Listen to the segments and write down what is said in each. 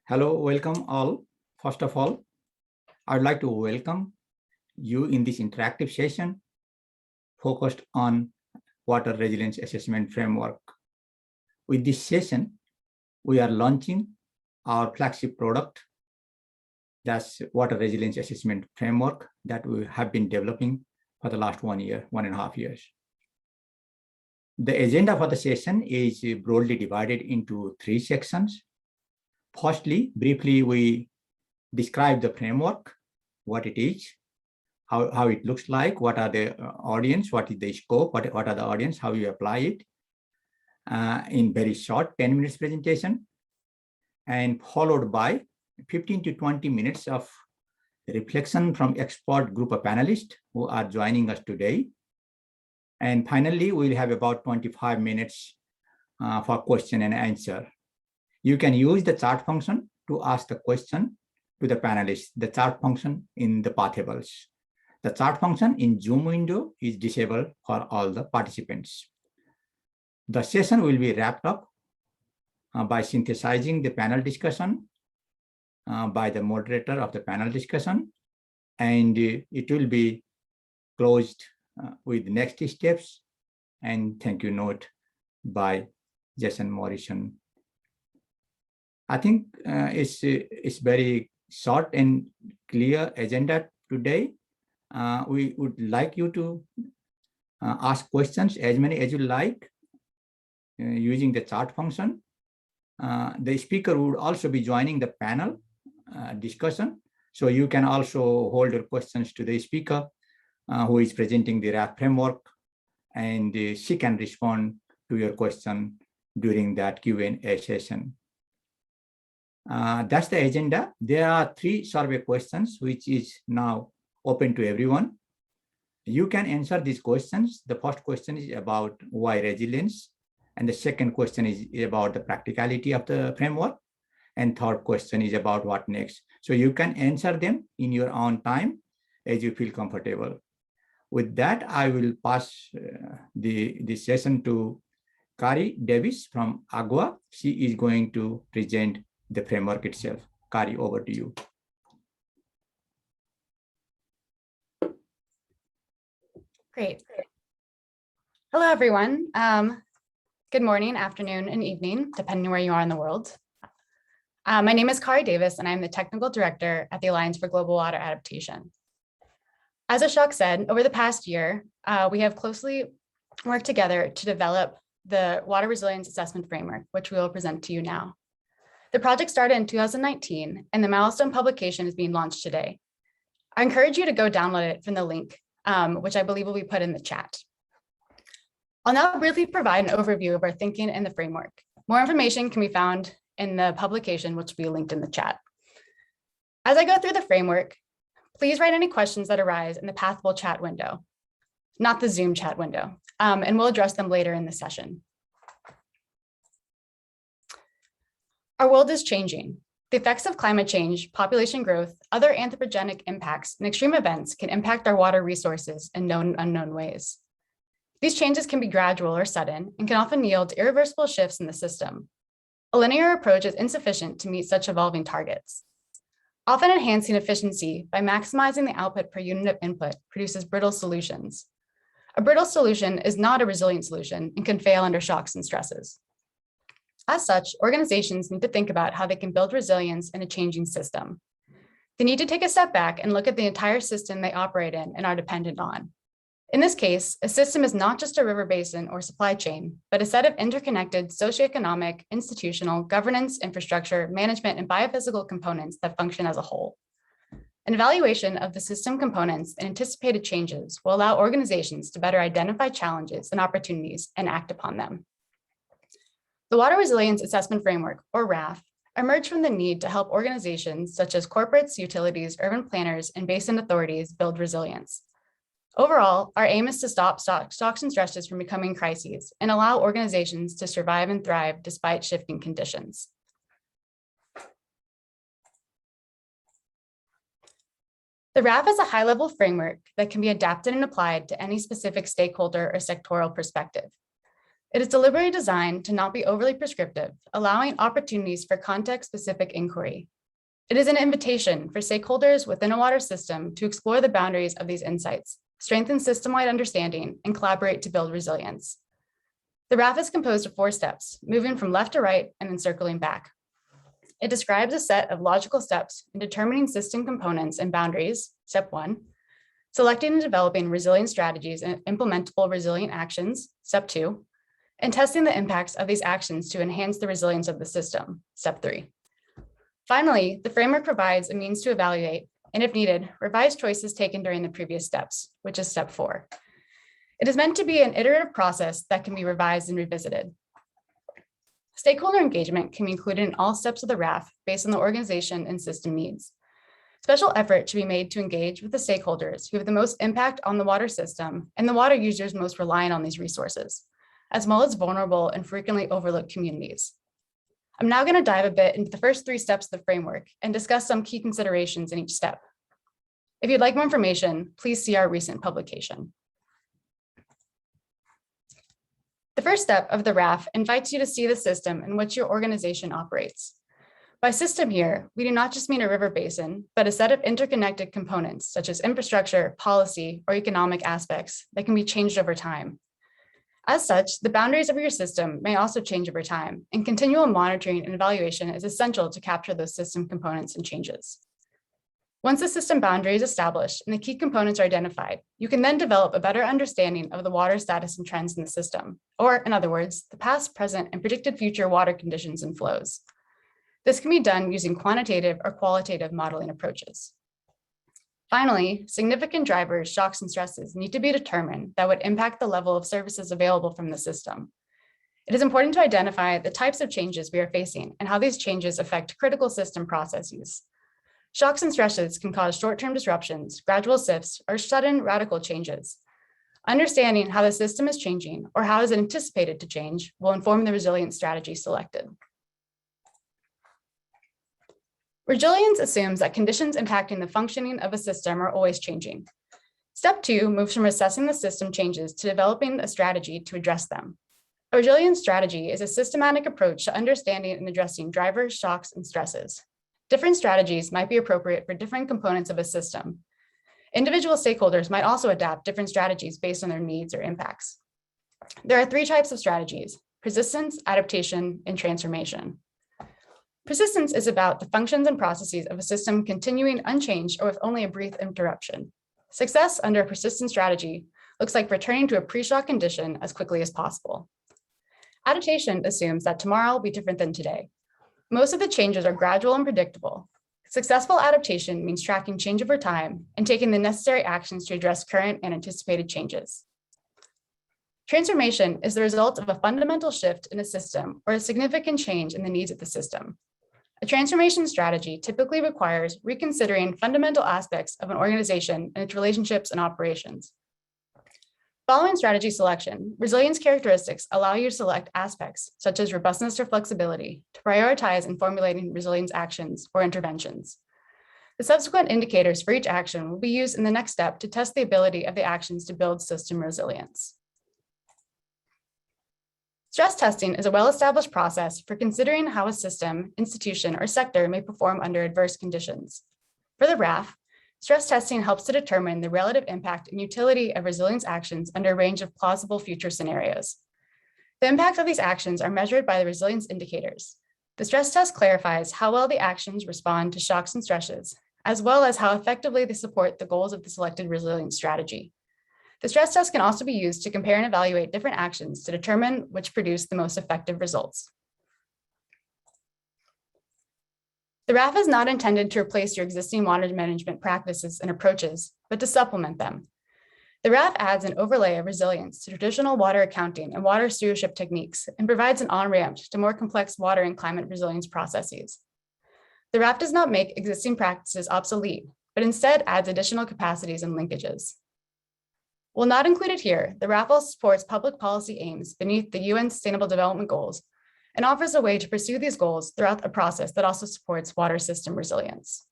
Hello, welcome all. First of all, I'd like to welcome you in this interactive session focused on water resilience assessment framework. With this session, we are launching our flagship product, that's water resilience assessment framework that we have been developing for the last 1 year, 1.5 years. The agenda for the session is broadly divided into 3 sections. Firstly, briefly, we describe the framework, what it is, how it looks like, what are the audience, what is the scope, what are the audience, how you apply it in very short 10 minutes presentation, and followed by 15 to 20 minutes of reflection from expert group of panelists who are joining us today. And finally, we'll have about 25 minutes for question and answer. You can use the chat function to ask the question to the panelists, the chat function in the path tables. The chat function in Zoom window is disabled for all the participants. The session will be wrapped up by synthesizing the panel discussion by the moderator of the panel discussion, and it will be closed with next steps and thank you note by Jason Morrison. I think it's very short and clear agenda today. We would like you to ask questions, as many as you like, using the chat function. The speaker would also be joining the panel discussion, so you can also hold your questions to the speaker who is presenting the RAP framework, and she can respond to your question during that Q&A session. That's the agenda. There are 3 survey questions which is now open to everyone. You can answer these questions. The first question is about why resilience, and the second question is about the practicality of the framework, and third question is about what next. So you can answer them in your own time as you feel comfortable. With that, I will pass the session to Kari Davis from AGWA. She is going to present the framework itself. Kari, over to you. Great. Hello, everyone. Good morning, afternoon, and evening, depending where you are in the world. My name is Kari Davis, and I'm the Technical Director at the Alliance for Global Water Adaptation. As Ashok said, over the past year, we have closely worked together to develop the Water Resilience Assessment Framework, which we will present to you now. The project started in 2019, and the milestone publication is being launched today. I encourage you to go download it from the link, which I believe will be put in the chat. I'll now briefly provide an overview of our thinking in the framework. More information can be found in the publication, which will be linked in the chat. As I go through the framework, please write any questions that arise in the Pathable chat window, not the Zoom chat window, and we'll address them later in the session. Our world is changing. The effects of climate change, population growth, other anthropogenic impacts, and extreme events can impact our water resources in known and unknown ways. These changes can be gradual or sudden and can often yield irreversible shifts in the system. A linear approach is insufficient to meet such evolving targets. Often enhancing efficiency by maximizing the output per unit of input produces brittle solutions. A brittle solution is not a resilient solution and can fail under shocks and stresses. As such, organizations need to think about how they can build resilience in a changing system. They need to take a step back and look at the entire system they operate in and are dependent on. In this case, a system is not just a river basin or supply chain, but a set of interconnected socioeconomic, institutional, governance, infrastructure, management, and biophysical components that function as a whole. An evaluation of the system components and anticipated changes will allow organizations to better identify challenges and opportunities and act upon them. The Water Resilience Assessment Framework, or WRAF, emerged from the need to help organizations such as corporates, utilities, urban planners, and basin authorities build resilience. Overall, our aim is to stop shocks and stresses from becoming crises and allow organizations to survive and thrive despite shifting conditions. The WRAF is a high-level framework that can be adapted and applied to any specific stakeholder or sectoral perspective. It is deliberately designed to not be overly prescriptive, allowing opportunities for context-specific inquiry. It is an invitation for stakeholders within a water system to explore the boundaries of these insights, strengthen system-wide understanding, and collaborate to build resilience. The RAF is composed of 4 steps, moving from left to right and then circling back. It describes a set of logical steps in determining system components and boundaries, step 1, selecting and developing resilient strategies and implementable resilient actions, step 2, and testing the impacts of these actions to enhance the resilience of the system, step 3. Finally, the framework provides a means to evaluate, and if needed, revise choices taken during the previous steps, which is step 4. It is meant to be an iterative process that can be revised and revisited. Stakeholder engagement can be included in all steps of the RAF based on the organization and system needs. Special effort should be made to engage with the stakeholders who have the most impact on the water system and the water users most reliant on these resources, as well as vulnerable and frequently overlooked communities. I'm now going to dive a bit into the first 3 steps of the framework and discuss some key considerations in each step. If you'd like more information, please see our recent publication. The first step of the RAF invites you to see the system in which your organization operates. By system here, we do not just mean a river basin, but a set of interconnected components such as infrastructure, policy, or economic aspects that can be changed over time. As such, the boundaries of your system may also change over time, and continual monitoring and evaluation is essential to capture those system components and changes. Once the system boundary is established and the key components are identified, you can then develop a better understanding of the water status and trends in the system, or in other words, the past, present, and predicted future water conditions and flows. This can be done using quantitative or qualitative modeling approaches. Finally, significant drivers, shocks, and stresses need to be determined that would impact the level of services available from the system. It is important to identify the types of changes we are facing and how these changes affect critical system processes. Shocks and stresses can cause short-term disruptions, gradual shifts, or sudden radical changes. Understanding how the system is changing or how it is anticipated to change will inform the resilience strategy selected. Resilience assumes that conditions impacting the functioning of a system are always changing. Step 2 moves from assessing the system changes to developing a strategy to address them. A resilience strategy is a systematic approach to understanding and addressing drivers, shocks, and stresses. Different strategies might be appropriate for different components of a system. Individual stakeholders might also adapt different strategies based on their needs or impacts. There are 3 types of strategies: persistence, adaptation, and transformation. Persistence is about the functions and processes of a system continuing unchanged or with only a brief interruption. Success under a persistent strategy looks like returning to a pre-shock condition as quickly as possible. Adaptation assumes that tomorrow will be different than today. Most of the changes are gradual and predictable. Successful adaptation means tracking change over time and taking the necessary actions to address current and anticipated changes. Transformation is the result of a fundamental shift in a system or a significant change in the needs of the system. A transformation strategy typically requires reconsidering fundamental aspects of an organization and its relationships and operations. Following strategy selection, resilience characteristics allow you to select aspects such as robustness or flexibility to prioritize in formulating resilience actions or interventions. The subsequent indicators for each action will be used in the next step to test the ability of the actions to build system resilience. Stress testing is a well-established process for considering how a system, institution, or sector may perform under adverse conditions. For the RAF, stress testing helps to determine the relative impact and utility of resilience actions under a range of plausible future scenarios. The impact of these actions are measured by the resilience indicators. The stress test clarifies how well the actions respond to shocks and stresses, as well as how effectively they support the goals of the selected resilience strategy. The stress test can also be used to compare and evaluate different actions to determine which produce the most effective results. The RAF is not intended to replace your existing water management practices and approaches, but to supplement them. The RAF adds an overlay of resilience to traditional water accounting and water stewardship techniques and provides an on-ramp to more complex water and climate resilience processes. The RAF does not make existing practices obsolete, but instead adds additional capacities and linkages. While not included here, the RAF also supports public policy aims beneath the UN Sustainable Development Goals and offers a way to pursue these goals throughout a process that also supports water system resilience.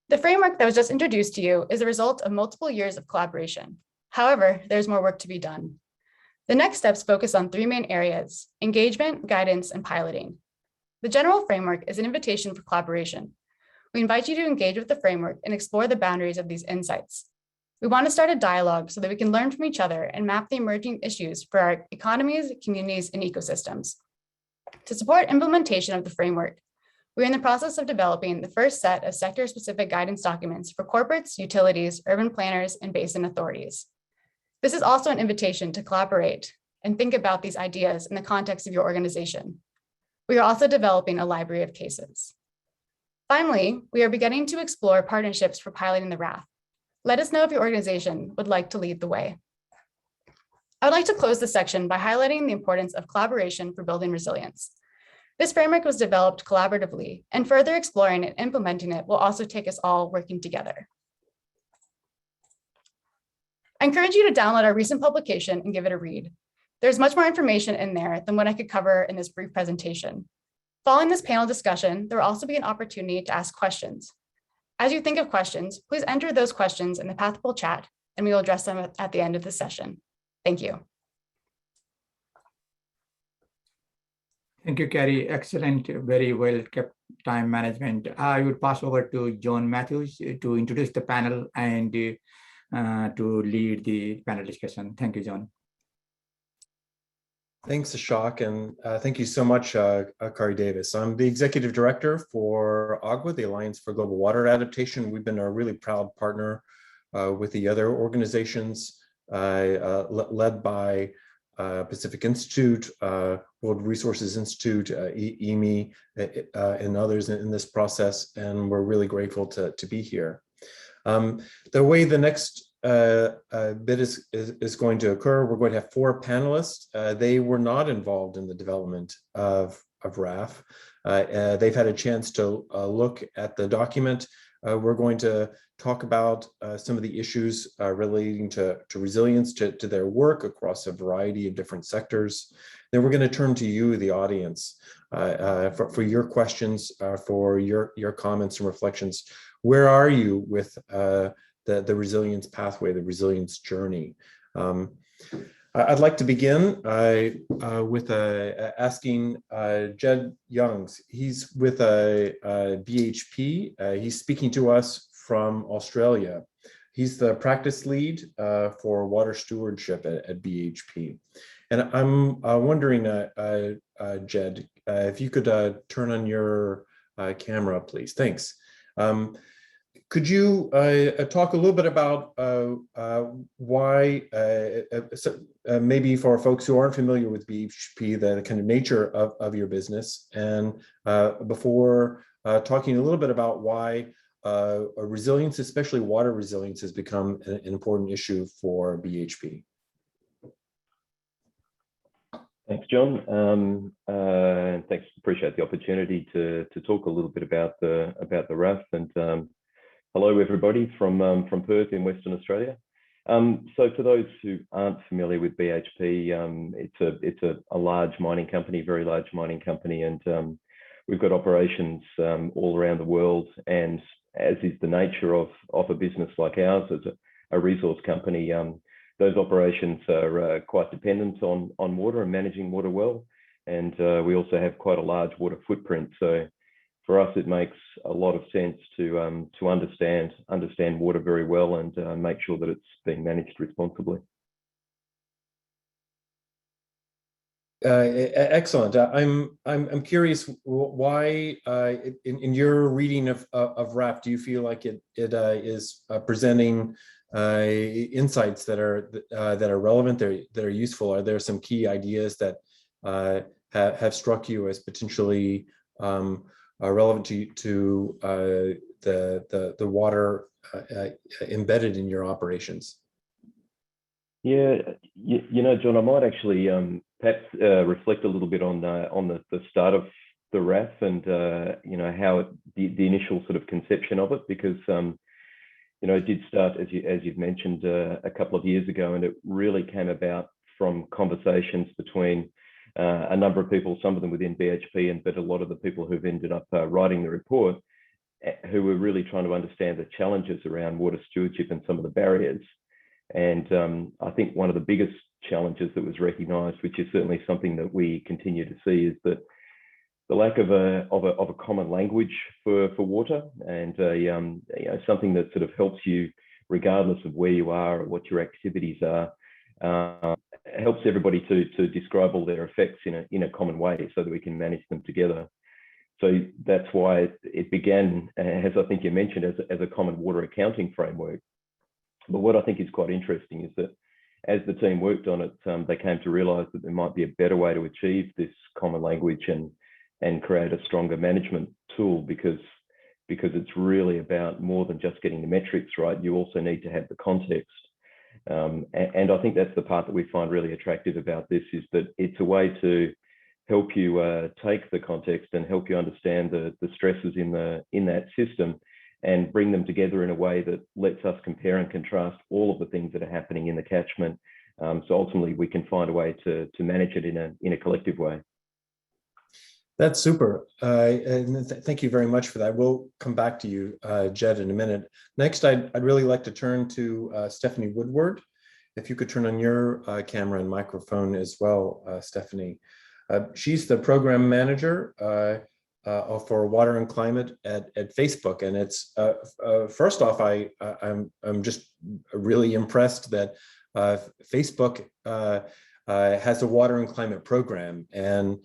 The framework that was just introduced to you is a result of multiple years of collaboration. However, there's more work to be done. The next steps focus on three main areas: engagement, guidance, and piloting. The general framework is an invitation for collaboration. We invite you to engage with the framework and explore the boundaries of these insights. We want to start a dialogue so that we can learn from each other and map the emerging issues for our economies, communities, and ecosystems. To support implementation of the framework, we're in the process of developing the first set of sector-specific guidance documents for corporates, utilities, urban planners, and basin authorities. This is also an invitation to collaborate and think about these ideas in the context of your organization. We are also developing a library of cases. Finally, we are beginning to explore partnerships for piloting the RAF. Let us know if your organization would like to lead the way. I would like to close this section by highlighting the importance of collaboration for building resilience. This framework was developed collaboratively, and further exploring and implementing it will also take us all working together. I encourage you to download our recent publication and give it a read. There's much more information in there than what I could cover in this brief presentation. Following this panel discussion, there will also be an opportunity to ask questions. As you think of questions, please enter those questions in the Pathpool chat, and we will address them at the end of the session. Thank you. Thank you, Carrie. Excellent, very well kept time management. I would pass over to John Matthews to introduce the panel and to lead the panel discussion. Thank you, John. Thanks, Ashok, and thank you so much, Kari Davis. I'm the Executive Director for AGWA, the Alliance for Global Water Adaptation. We've been a really proud partner with the other organizations led by Pacific Institute, World Resources Institute, EME, and others in this process, and we're really grateful to be here. The way the next bit is going to occur, we're going to have four panelists. They were not involved in the development of RAF. They've had a chance to look at the document. We're going to talk about some of the issues relating to resilience, to their work across a variety of different sectors. Then we're going to turn to you, the audience, for your questions, for your comments and reflections. Where are you with the resilience pathway, the resilience journey? I'd like to begin with asking Jed Youngs. He's with BHP. He's speaking to us from Australia. He's the practice lead for water stewardship at BHP. And I'm wondering, Jed, if you could turn on your camera, please. Thanks. Could you talk a little bit about why, maybe for folks who aren't familiar with BHP, the kind of nature of your business, and before talking a little bit about why resilience, especially water resilience, has become an important issue for BHP? Thanks, John. And thanks. Appreciate the opportunity to talk a little bit about the RAF. And hello, everybody from Perth in Western Australia. So for those who aren't familiar with BHP, it's a large mining company, very large mining company, and we've got operations all around the world. And as is the nature of a business like ours, as a resource company, those operations are quite dependent on water and managing water well. And we also have quite a large water footprint. So for us, it makes a lot of sense to understand water very well and make sure that it's being managed responsibly. Excellent. I'm curious why, in your reading of RAF, do you feel like it is presenting insights that are relevant, that are useful? Are there some key ideas that have struck you as potentially relevant to the water embedded in your operations? Yeah, you know, John, I might actually perhaps reflect a little bit on the start of the RAF and you know, how the initial sort of conception of it, because you know, it did start, as you've mentioned, a couple of years ago, and it really came about from conversations between a number of people, some of them within BHP, but a lot of the people who've ended up writing the report, who were really trying to understand the challenges around water stewardship and some of the barriers. And I think one of the biggest challenges that was recognized, which is certainly something that we continue to see, is that the lack of a common language for water, and something that sort of helps you regardless of where you are or what your activities are, helps everybody to describe all their effects in a common way so that we can manage them together. So that's why it began, as I think you mentioned, as a common water accounting framework. But what I think is quite interesting is that as the team worked on it, they came to realize that there might be a better way to achieve this common language and create a stronger management tool, because it's really about more than just getting the metrics right. You also need to have the context. And I think that's the part that we find really attractive about this, is that it's a way to help you take the context and help you understand the stresses in that system, and bring them together in a way that lets us compare and contrast all of the things that are happening in the catchment. So ultimately, we can find a way to manage it in a collective way. That's super. And thank you very much for that. We'll come back to you, Jed, in a minute. Next, I'd really like to turn to Stephanie Woodward. If you could turn on your camera and microphone as well, Stephanie. She's the program manager for water and climate at Facebook. And it's first off, I'm just really impressed that Facebook has a water and climate program, and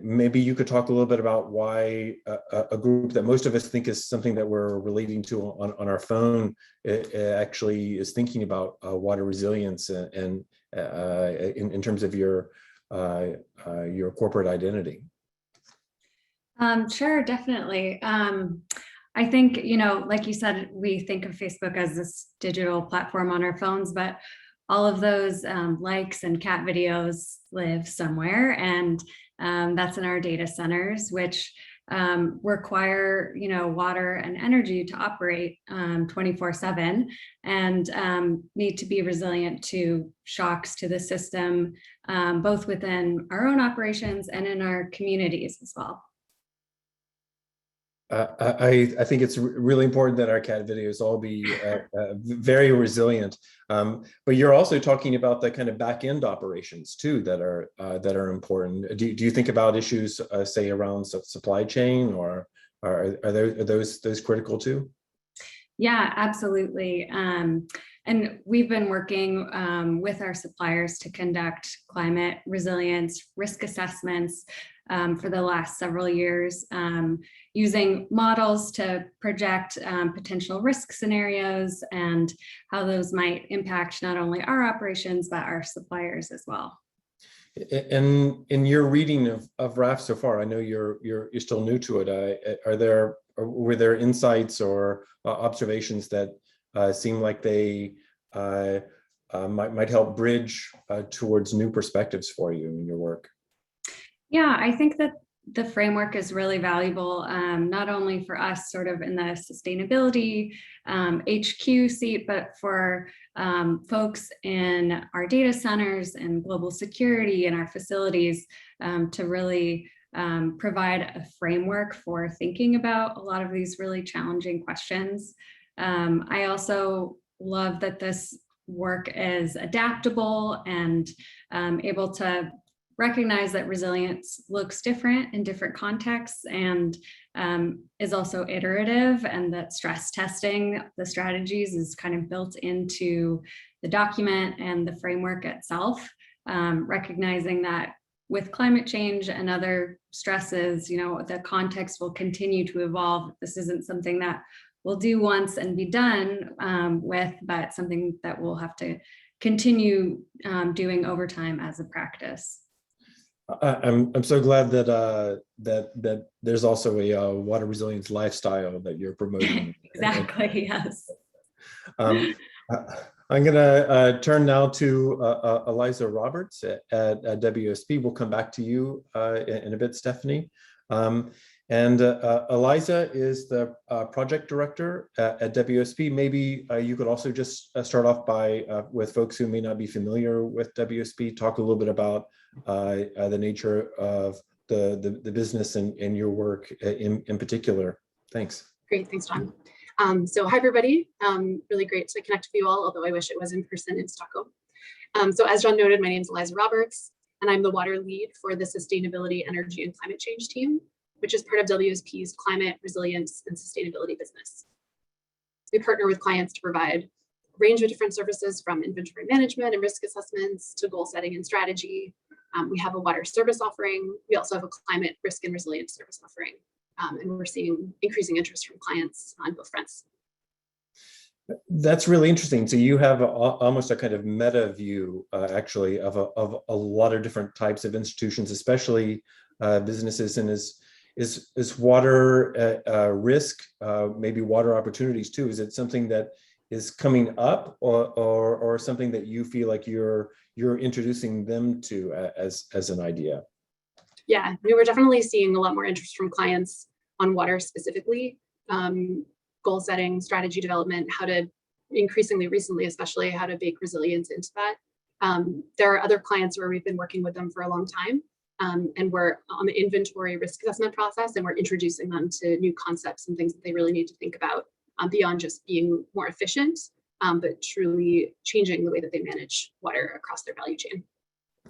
maybe you could talk a little bit about why a group that most of us think is something that we're relating to on our phone it actually is thinking about water resilience and in terms of your corporate identity. Sure, definitely. I think, like you said, we think of Facebook as this digital platform on our phones, but all of those likes and cat videos live somewhere, and that's in our data centers, which require water and energy to operate 24/7, and need to be resilient to shocks to the system, both within our own operations and in our communities as well. I think it's really important that our cat videos all be very resilient. But you're also talking about the kind of back end operations too that are important. Do you think about issues, say, around supply chain, or are those critical too? Yeah, absolutely. And we've been working with our suppliers to conduct climate resilience risk assessments for the last several years, using models to project potential risk scenarios and how those might impact not only our operations, but our suppliers as well. And in your reading of RAF so far, I know you're still new to it. Were there insights or observations that seem like they might help bridge towards new perspectives for you in your work? Yeah, I think that the framework is really valuable, not only for us sort of in the sustainability HQ seat, but for folks in our data centers and global security in our facilities, to really provide a framework for thinking about a lot of these really challenging questions. I also love that this work is adaptable and able to recognize that resilience looks different in different contexts, and is also iterative, and that stress testing the strategies is kind of built into the document and the framework itself, recognizing that with climate change and other stresses, the context will continue to evolve. This isn't something that we'll do once and be done with, but something that we'll have to continue doing over time as a practice. I'm so glad that there's also a water resilience lifestyle that you're promoting. Exactly. Yes. I'm going to turn now to Eliza Roberts at WSP. We'll come back to you in a bit, Stephanie. And Eliza is the project director at WSP. Maybe you could also just start off by, with folks who may not be familiar with WSP, talk a little bit about the nature of the business and your work in particular. Thanks. Great, thanks, John. So hi, everybody. Really great to connect with you all, although I wish it was in person in Stockholm. So as John noted, my name is Eliza Roberts, and I'm the water lead for the Sustainability, Energy, and Climate Change team, which is part of WSP's climate, resilience, and sustainability business. We partner with clients to provide a range of different services from inventory management and risk assessments to goal setting and strategy. We have a water service offering. We also have a climate risk and resilience service offering. And we're seeing increasing interest from clients on both fronts. That's really interesting. So you have almost a kind of meta view, actually, of a lot of different types of institutions, especially businesses. And is water risk, maybe water opportunities too? Is it something that is coming up, or something that you feel like you're introducing them to as an idea? Yeah, we were definitely seeing a lot more interest from clients on water specifically, goal setting, strategy development, how to increasingly recently, especially how to bake resilience into that. There are other clients where we've been working with them for a long time, and we're on the inventory risk assessment process, and we're introducing them to new concepts and things that they really need to think about beyond just being more efficient, but truly changing the way that they manage water across their value chain.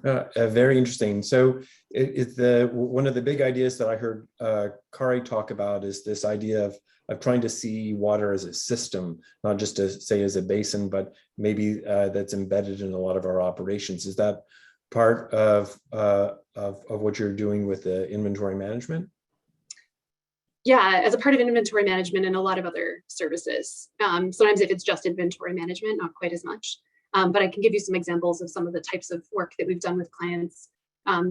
Very interesting. So one of the big ideas that I heard Kari talk about is this idea of trying to see water as a system, not just to say as a basin, but maybe that's embedded in a lot of our operations. Is that part of what you're doing with the inventory management? Yeah, as a part of inventory management and a lot of other services. Sometimes if it's just inventory management, not quite as much. But I can give you some examples of some of the types of work that we've done with clients.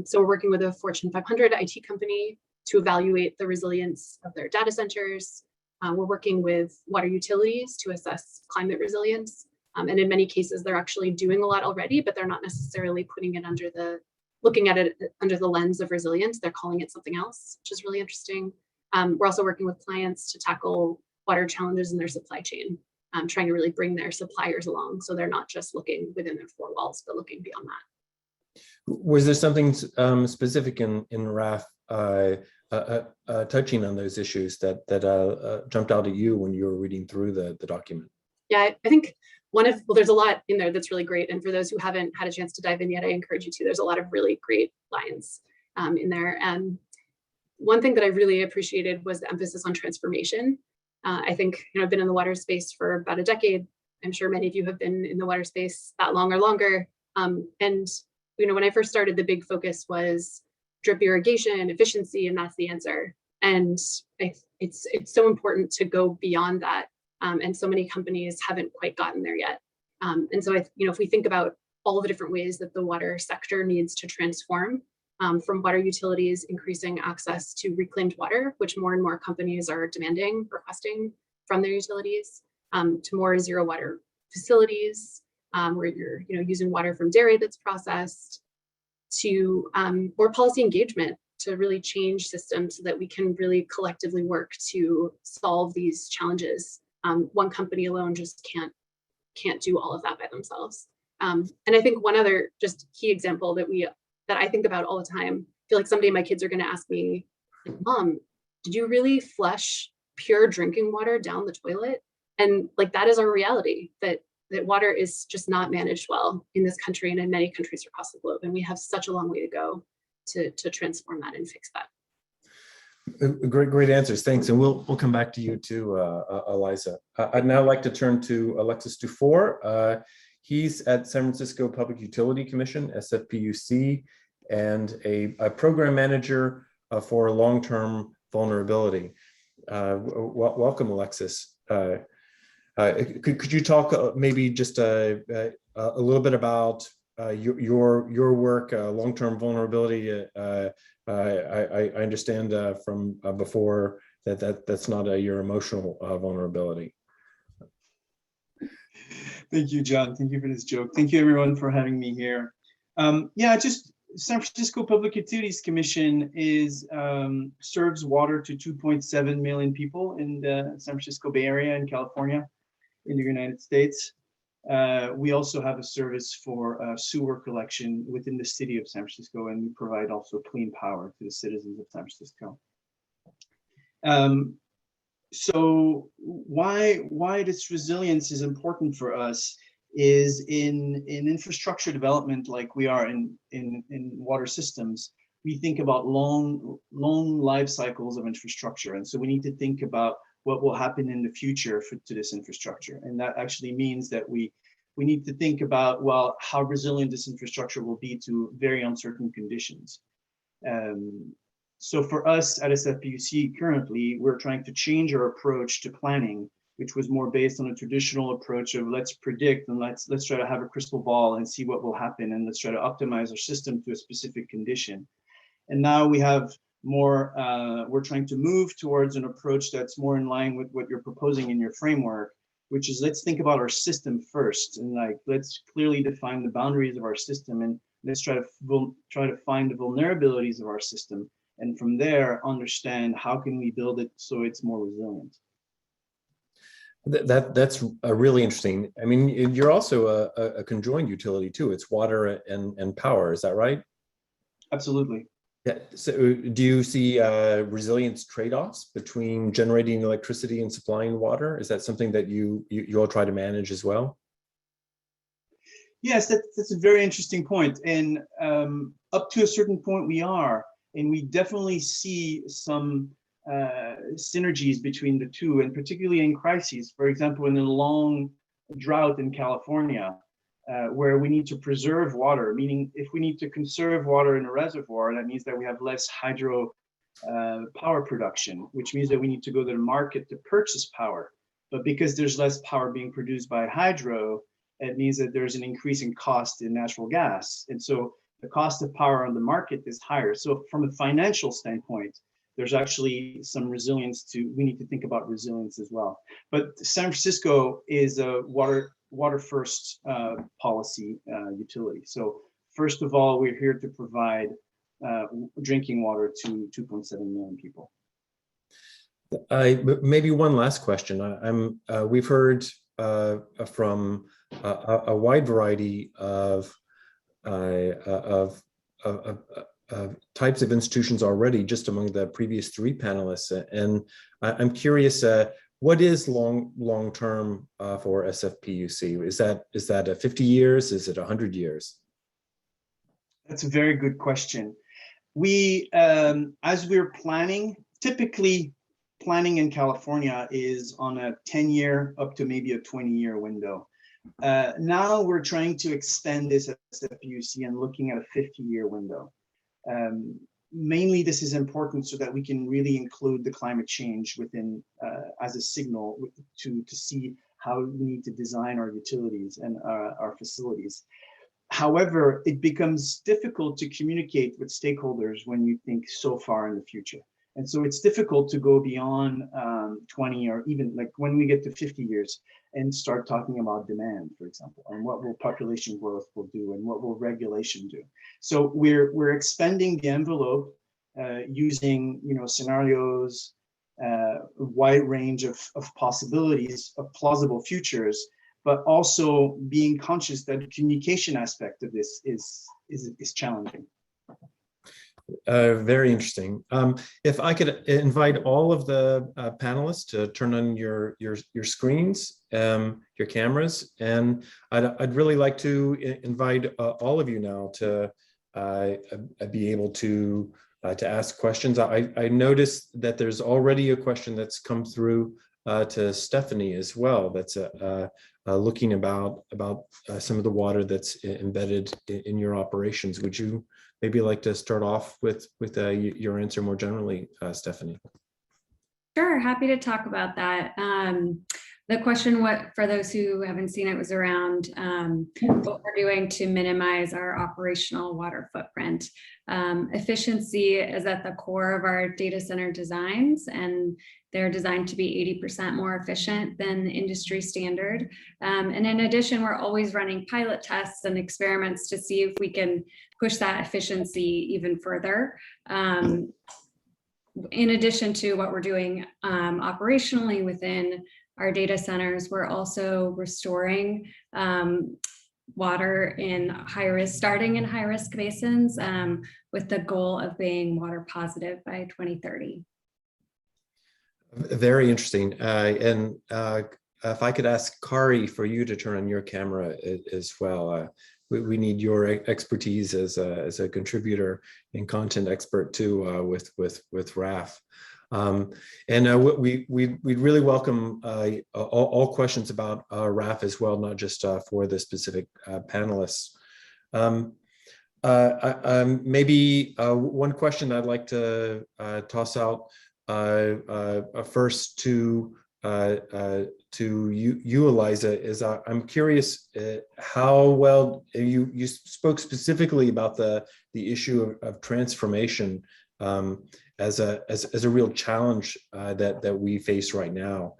So we're working with a Fortune 500 IT company to evaluate the resilience of their data centers. We're working with water utilities to assess climate resilience. And in many cases, they're actually doing a lot already, but they're not necessarily putting it looking at it under the lens of resilience. They're calling it something else, which is really interesting. We're also working with clients to tackle water challenges in their supply chain. Trying to really bring their suppliers along, so they're not just looking within their four walls, but looking beyond that. Was there something specific in RAF touching on those issues that jumped out at you when you were reading through the document? Yeah, I think there's a lot in there that's really great. And for those who haven't had a chance to dive in yet, I encourage you to. There's a lot of really great lines in there. And one thing that I really appreciated was the emphasis on transformation. I think, I've been in the water space for about a decade. I'm sure many of you have been in the water space that long or longer. And, when I first started, the big focus was drip irrigation, efficiency, and that's the answer. And it's so important to go beyond that. And so many companies haven't quite gotten there yet. And so, if we think about all the different ways that the water sector needs to transform, from water utilities increasing access to reclaimed water, which more and more companies are demanding, requesting from their utilities, to more zero water facilities, where you're using water from dairy that's processed, to more policy engagement to really change systems so that we can really collectively work to solve these challenges. One company alone just can't do all of that by themselves. And I think one other just key example that I think about all the time. I feel like someday my kids are going to ask me, Mom, did you really flush pure drinking water down the toilet? And that is our reality, that water is just not managed well in this country and in many countries across the globe. And we have such a long way to go to transform that and fix that. Great answers. Thanks. And we'll come back to you too, Eliza. I'd now like to turn to Alexis Dufour. He's at San Francisco Public Utility Commission, SFPUC, and a program manager for long-term vulnerability. Welcome, Alexis. Could you talk maybe just a little bit about your work, long-term vulnerability? I understand from before that's not your emotional vulnerability. Thank you, John. Thank you for this joke. Thank you, everyone, for having me here. Just San Francisco Public Utilities Commission serves water to 2.7 million people in the San Francisco Bay Area in California, in the United States. We also have a service for sewer collection within the city of San Francisco, and we provide also clean power to the citizens of San Francisco. So why this resilience is important for us is in infrastructure development, like we are in water systems, we think about long life cycles of infrastructure. And so we need to think about what will happen in the future to this infrastructure. And that actually means that we need to think about, well, how resilient this infrastructure will be to very uncertain conditions. So for us at SFPUC currently, we're trying to change our approach to planning, which was more based on a traditional approach of let's predict and let's try to have a crystal ball and see what will happen, and let's try to optimize our system to a specific condition. And now we have more, we're trying to move towards an approach that's more in line with what you're proposing in your framework, which is let's think about our system first, and like let's clearly define the boundaries of our system, and let's try to find the vulnerabilities of our system, and from there understand how can we build it so it's more resilient. That's really interesting. I mean, you're also a conjoined utility too. It's water and power. Is that right? Absolutely. Yeah. So do you see resilience trade-offs between generating electricity and supplying water? Is that something that you all try to manage as well? Yes, that's a very interesting point. And up to a certain point we are, and we definitely see some synergies between the two, and particularly in crises. For example, in a long drought in California, where we need to preserve water, meaning if we need to conserve water in a reservoir, that means that we have less hydro power production, which means that we need to go to the market to purchase power. But because there's less power being produced by hydro, it means that there's an increase in cost in natural gas. And so the cost of power on the market is higher. So from a financial standpoint, there's actually some resilience we need to think about resilience as well. But San Francisco is a water first policy utility. So first of all, we're here to provide drinking water to 2.7 million people. Maybe one last question. We've heard from a wide variety of types of institutions already, just among the previous three panelists. And I'm curious, what is long term for SFPUC? Is that 50 years? Is it 100 years? That's a very good question. We, as we're planning, typically planning in California is on a 10-year up to maybe a 20-year window. Now we're trying to extend this at SFPUC and looking at a 50-year window. Mainly this is important so that we can really include the climate change within as a signal to see how we need to design our utilities and our facilities. However, it becomes difficult to communicate with stakeholders when you think so far in the future. And so it's difficult to go beyond 20 or even like when we get to 50 years and start talking about demand, for example, and what will population growth will do and what will regulation do. So we're expanding the envelope using scenarios, a wide range of possibilities of plausible futures, but also being conscious that the communication aspect of this is challenging. Very interesting. If I could invite all of the panelists to turn on your screens, your cameras, and I'd really like to invite all of you now to be able to ask questions. I noticed that there's already a question that's come through to Stephanie as well. That's looking about some of the water that's embedded in your operations. Would you maybe like to start off with your answer more generally, Stephanie? Sure, happy to talk about that. The question, for those who haven't seen it, was around what we're doing to minimize our operational water footprint. Efficiency is at the core of our data center designs, and they're designed to be 80% more efficient than the industry standard. And in addition, we're always running pilot tests and experiments to see if we can push that efficiency even further. In addition to what we're doing operationally within our data centers, we're also restoring water in starting in high-risk basins with the goal of being water positive by 2030. Very interesting. And if I could ask Kari for you to turn on your camera as well. We need your expertise as a contributor and content expert too with RAF. We'd really welcome all questions about RAF as well, not just for the specific panelists. Maybe one question I'd like to toss out first to you, Eliza, is I'm curious how well you spoke specifically about the issue of transformation as a real challenge that we face right now.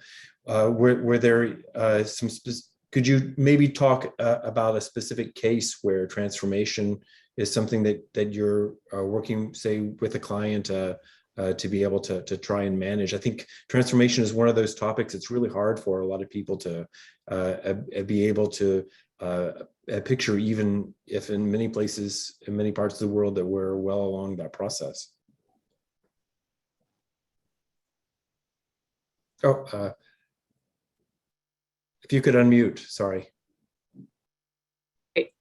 Were there could you maybe talk about a specific case where transformation is something that you're working, say, with a client to be able to try and manage? I think transformation is one of those topics it's really hard for a lot of people to be able to picture, even if in many places, in many parts of the world, that we're well along that process. Oh, if you could unmute, sorry. Great.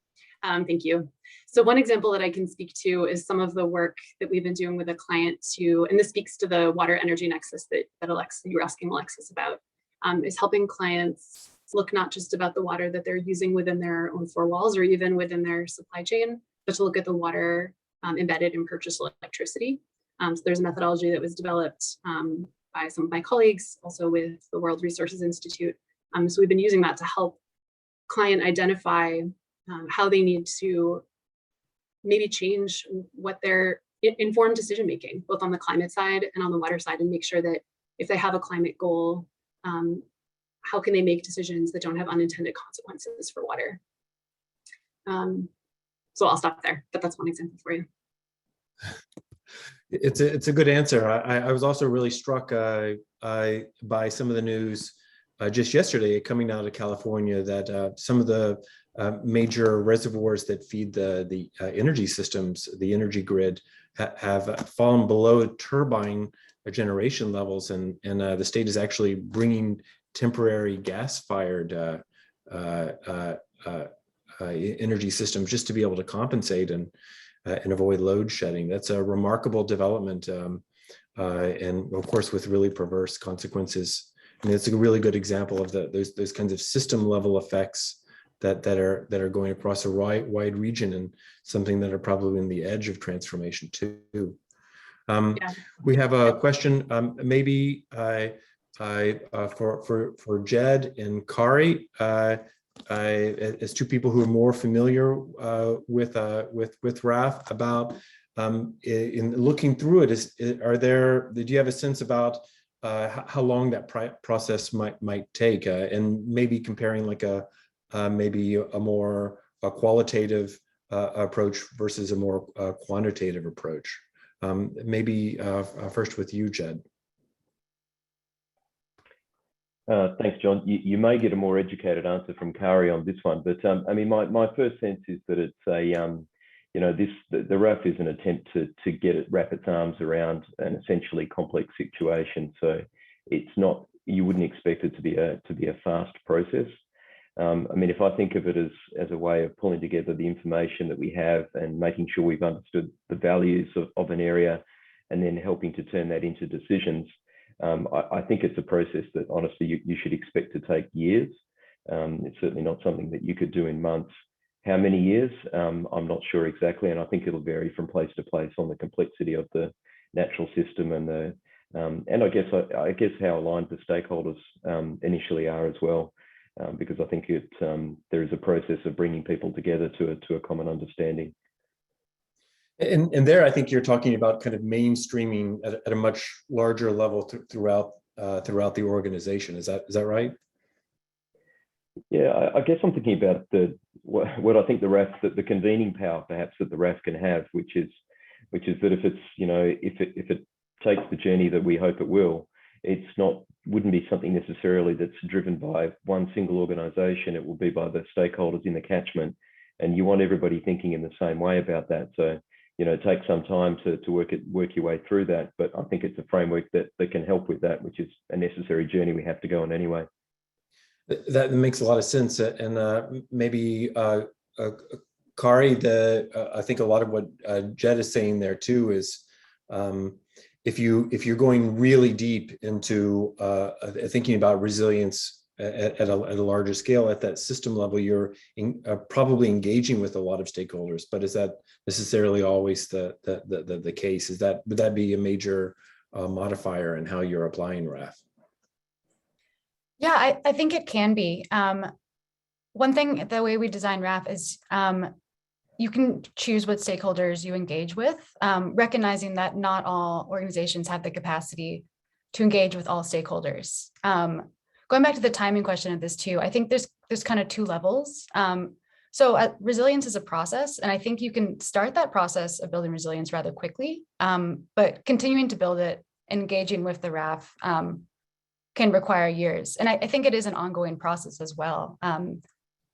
Thank you. So one example that I can speak to is some of the work that we've been doing with a client and this speaks to the water energy nexus that Alexa, you were asking Alexis about, is helping clients look not just about the water that they're using within their own four walls or even within their supply chain, but to look at the water embedded in purchased electricity. So there's a methodology that was developed by some of my colleagues, also with the World Resources Institute. So we've been using that to help client identify how they need to maybe change what their informed decision making, both on the climate side and on the water side, and make sure that if they have a climate goal, how can they make decisions that don't have unintended consequences for water? So I'll stop there, but that's one example for you. It's a good answer. I was also really struck by some of the news just yesterday coming out of California that some of the major reservoirs that feed the energy systems, the energy grid, have fallen below turbine generation levels, and the state is actually bringing temporary gas-fired energy systems just to be able to compensate and avoid load shedding. That's a remarkable development, and of course with really perverse consequences. I mean, it's a really good example of those kinds of system level effects that are going across a wide region, and something that are probably in the edge of transformation too. We have a question, maybe for Jed and Kari, as two people who are more familiar with RAF, about in looking through it, did you have a sense about how long that process might take, and maybe comparing like maybe a more qualitative approach versus a more quantitative approach? Maybe first with you, Jed. Thanks, John. You may get a more educated answer from Kari on this one, but I mean, my first sense is that it's the RAF is an attempt to wrap its arms around an essentially complex situation. So it's not, you wouldn't expect it to be a fast process. I mean, if I think of it as a way of pulling together the information that we have and making sure we've understood the values of an area, and then helping to turn that into decisions, I think it's a process that honestly you should expect to take years. It's certainly not something that you could do in months. How many years? I'm not sure exactly, and I think it'll vary from place to place on the complexity of the natural system and I guess how aligned the stakeholders initially are as well, because I think there is a process of bringing people together to a common understanding. And there, I think you're talking about kind of mainstreaming at a much larger level throughout the organization. Is that right? Yeah, I guess I'm thinking about what I think the RAF, the convening power perhaps that the RAF can have, which is that if it's, if it takes the journey that we hope it will, wouldn't be something necessarily that's driven by one single organization. It will be by the stakeholders in the catchment, and you want everybody thinking in the same way about that. So it takes some time to work your way through that. But I think it's a framework that can help with that, which is a necessary journey we have to go on anyway. That makes a lot of sense. And maybe Kari, I think a lot of what Jed is saying there too is if you're going really deep into thinking about resilience at a larger scale, at that system level, you're probably engaging with a lot of stakeholders. But is that necessarily always the case? Would that be a major modifier in how you're applying RAF? Yeah, I think it can be. One thing, the way we design RAF is you can choose what stakeholders you engage with, recognizing that not all organizations have the capacity to engage with all stakeholders. Going back to the timing question of this too, I think there's kind of two levels. So resilience is a process, and I think you can start that process of building resilience rather quickly, but continuing to build it, engaging with the RAF can require years. And I think it is an ongoing process as well.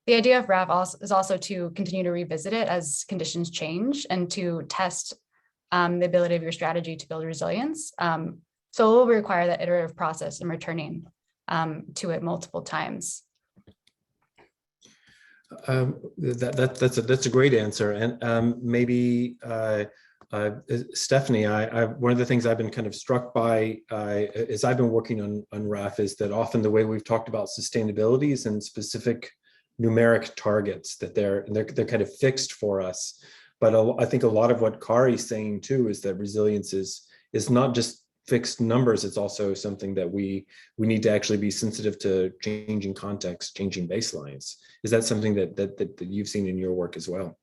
The idea of RAF is also to continue to revisit it as conditions change and to test the ability of your strategy to build resilience. So it will require that iterative process and returning to it multiple times. That's a great answer. And maybe Stephanie, one of the things I've been kind of struck by as I've been working on RAF is that often the way we've talked about sustainability is in specific numeric targets, that they're kind of fixed for us. But I think a lot of what Kari's saying too is that resilience is not just fixed numbers, it's also something that we need to actually be sensitive to changing context, changing baselines. Is that something that you've seen in your work as well?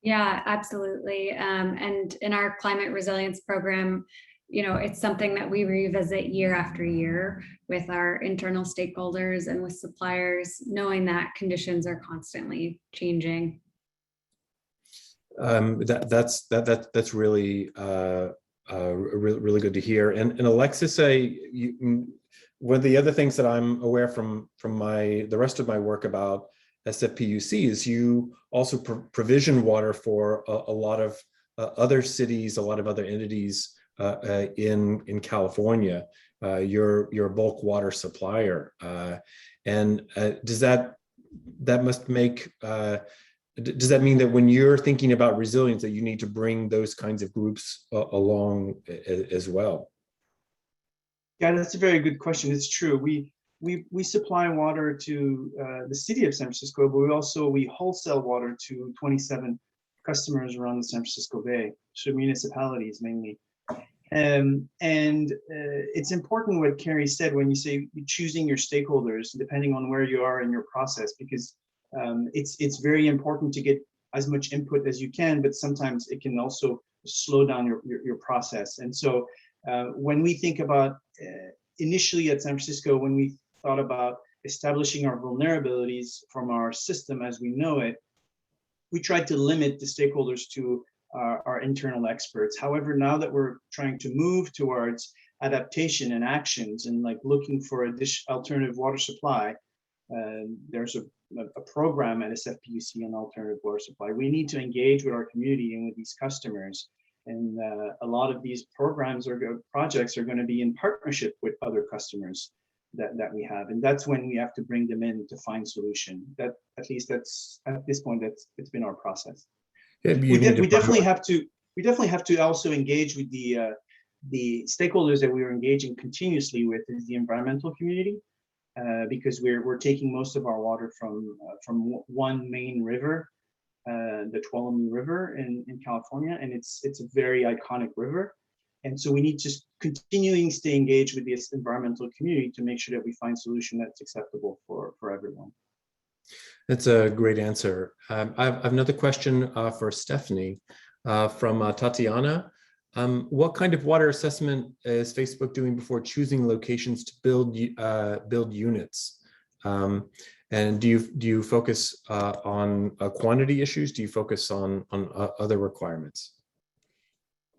Yeah, absolutely. And in our climate resilience program, it's something that we revisit year after year with our internal stakeholders and with suppliers, knowing that conditions are constantly changing. That's really really good to hear. And Alexis, one of the other things that I'm aware from the rest of my work about SFPUC is you also provision water for a lot of other cities, a lot of other entities in California. You're a bulk water supplier, and does that mean that when you're thinking about resilience, that you need to bring those kinds of groups along as well? Yeah, that's a very good question. It's true. We supply water to the city of San Francisco, but we wholesale water to 27 customers around the San Francisco Bay, so municipalities mainly. And it's important what Carrie said when you say choosing your stakeholders, depending on where you are in your process, because it's very important to get as much input as you can, but sometimes it can also slow down your process. And so when we think about initially at San Francisco, when we thought about establishing our vulnerabilities from our system as we know it, we tried to limit the stakeholders to our internal experts. However, now that we're trying to move towards adaptation and actions and like looking for alternative water supply, there's a program at SFPUC on alternative water supply. We need to engage with our community and with these customers. And a lot of these programs or projects are going to be in partnership with other customers that we have. And that's when we have to bring them in to find solution. That at least that's at this point, it's been our process. Yeah, we definitely have to also engage with the stakeholders that we are engaging continuously with is the environmental community, because we're taking most of our water from one main river, the Tuolumne River in California, and it's a very iconic river. And so we need to continuing stay engaged with this environmental community to make sure that we find solution that's acceptable for everyone. That's a great answer. I have another question for Stephanie from Tatiana. What kind of water assessment is Facebook doing before choosing locations to build units? And do you focus on quantity issues? Do you focus on other requirements?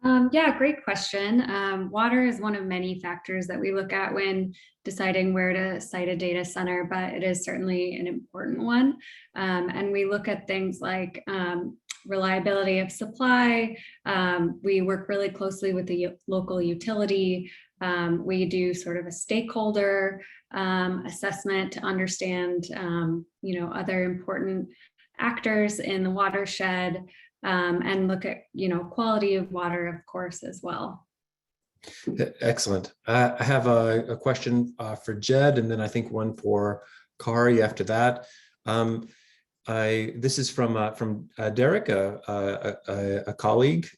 Yeah, great question. Water is one of many factors that we look at when deciding where to site a data center, but it is certainly an important one. And we look at things like reliability of supply. We work really closely with the local utility. We do sort of a stakeholder assessment to understand, other important actors in the watershed. And look at, quality of water, of course, as well. Excellent. I have a question for Jed, and then I think one for Kari after that. This is from Derek, a colleague.